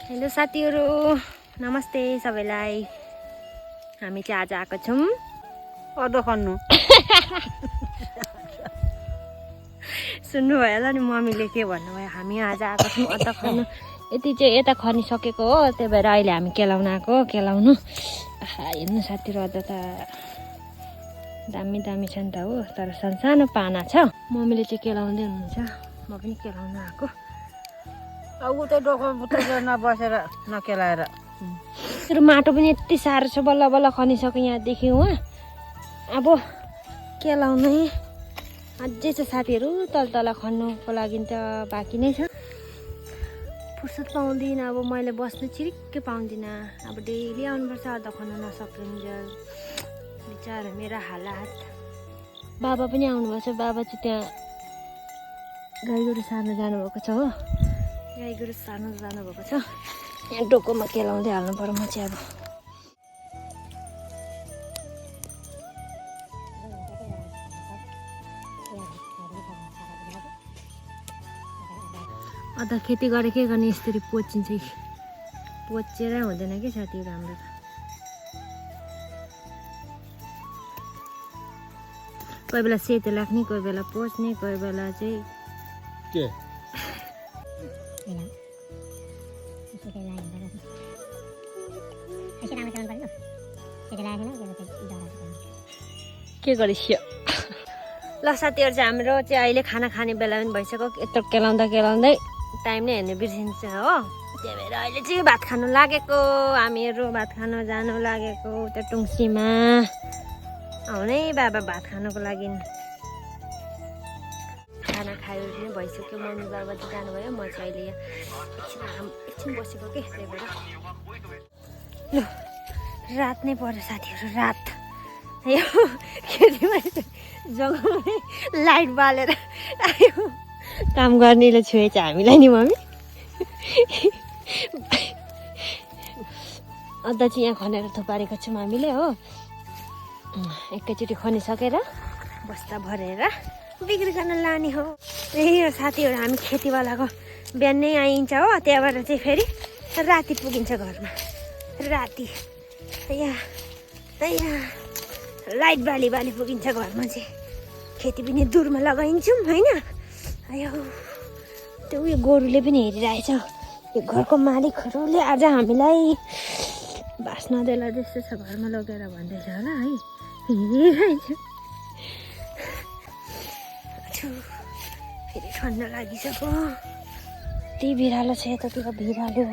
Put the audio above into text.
Hello साथीहरू, नमस्ते सबैलाई। हामी चाहिँ आज आएको छौँ अदो खन्नु। सुन्नुभयो होला नि मम्मीले के भन्नुभयो। हामी आज आएको छौँ अदुवा खन्नु। यति चाहिँ यता खनिसकेको हो, त्यही भएर अहिले हामी केलाउन आएको केलाउनु। हेर्नु साथीहरू, अदुवा त दामी दामी छ नि त हो, तर सानो पाना छ। मम्मीले चाहिँ केलाउँदै हुनुहुन्छ, म पनि केलाउन आएको। अब उतै डोको उतै नबसेर नकेलाएर तर माटो पनि यति साह्रो छ, बल्ल बल्ल खनिसक्यो यहाँदेखि उहाँ। अब केलाउनै अझै छ साथीहरू, तल खन्नुको लागि त बाँकी नै छ। फुर्सद पाउँदिनँ, अब मैले बस्नु चिरिक्कै पाउँदिनँ। अब डेली आउनुपर्छ अदुवा खन्न नसक्नुन्जेल। बिचारा मेरो हालत। बाबा पनि आउनुभएको छ, बाबा चाहिँ त्यहाँ गाई गोरु सार्नु जानुभएको छ हो, गाई गोरु सार्नु जानुभएको छ। यहाँ डोकोमा केलाउँदै हाल्नु पर्यो म चाहिँ। अब अदुवा खेती गरेकै गर्ने यसरी पोचिन्छ कि पोचेरै हुँदैन कि साथीहरू हाम्रो त। कोही बेला सेतो लाग्ने, कोही बेला पोच्ने, कोही बेला चाहिँ के गरिसियो। ल साथीहरू चाहिँ हाम्रो चाहिँ अहिले खाना खाने बेला पनि भइसक्यो। यत्रो केलाउँदै टाइम नै हेर्नु बिर्सिन्छ हो। त्यही भएर अहिले चाहिँ भात खानु लागेको, हामीहरू भात खानु जानु लागेको उता टुङ्सीमा। आउनै बाबा भात खानुको लागि। खाना खायो पनि भइसक्यो, मम्मी बाबा चाहिँ जानुभयो, म चाहिँ अहिले एकछिन बसेको के। त्यही भएर ल रात नै पर्यो साथीहरू, रात। यो खेतीमा जग्गामै लाइट बालेर आयो। काम गर्नेले छुएछ हामीलाई नि मम्मी। अदुवा चाहिँ यहाँ खनेर थुपारेको छौँ हामीले हो। एकैचोटि खनिसकेर बस्ता भरेर बिक्री गर्न लाने हो। त्यही हो साथीहरू, हामी खेतीवालाको बिहानै आइन्छ हो, त्यहाँबाट चाहिँ फेरि राति पुगिन्छ घरमा। राति त्यहाँ लाइट बाली पुगिन्छ घरमा चाहिँ। खेती पनि दूरमा लगाइन्छौँ होइन। आयो त्यो उयो गोरुले पनि हेरिरहेछ, यो घरको मालिकहरूले आज हामीलाई बास नदेला जस्तो छ, घरमा लगेर भन्दैछ होला है। हेरिरहेछ। फेरि ठन्डा लागिसक्यो। त्यही बिरालो छ यतातिर, बिरालो।